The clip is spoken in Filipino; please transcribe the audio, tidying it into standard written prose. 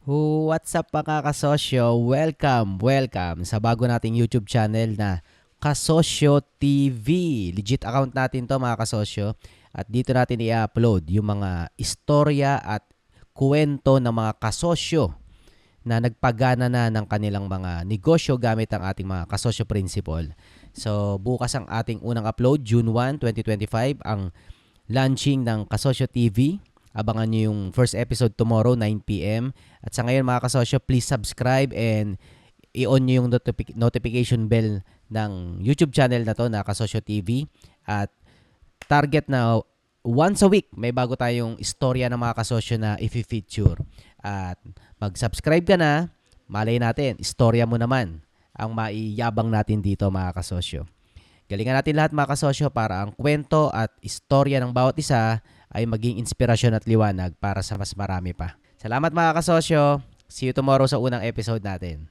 What's up mga kasosyo? Welcome sa bago nating YouTube channel na Kasosyo TV. Legit account natin to mga kasosyo. At dito natin i-upload yung mga istorya at kwento ng mga kasosyo na nagpagana na ng kanilang mga negosyo gamit ang ating mga kasosyo principle. So bukas ang ating unang upload, June 1, 2025, ang launching ng Kasosyo TV. Abangan nyo yung first episode tomorrow, 9 p.m. At sa ngayon mga kasosyo, please subscribe and i-on nyo yung notification bell ng YouTube channel na to na Kasosyo TV. At target na once a week, may bago tayong istorya ng mga kasosyo na i-feature. At mag-subscribe ka na, malay natin, istorya mo naman ang maiyabang natin dito mga kasosyo. Galingan natin lahat mga kasosyo para ang kwento at istorya ng bawat isa ay maging inspirasyon at liwanag para sa mas marami pa. Salamat mga kasosyo. See you tomorrow sa unang episode natin.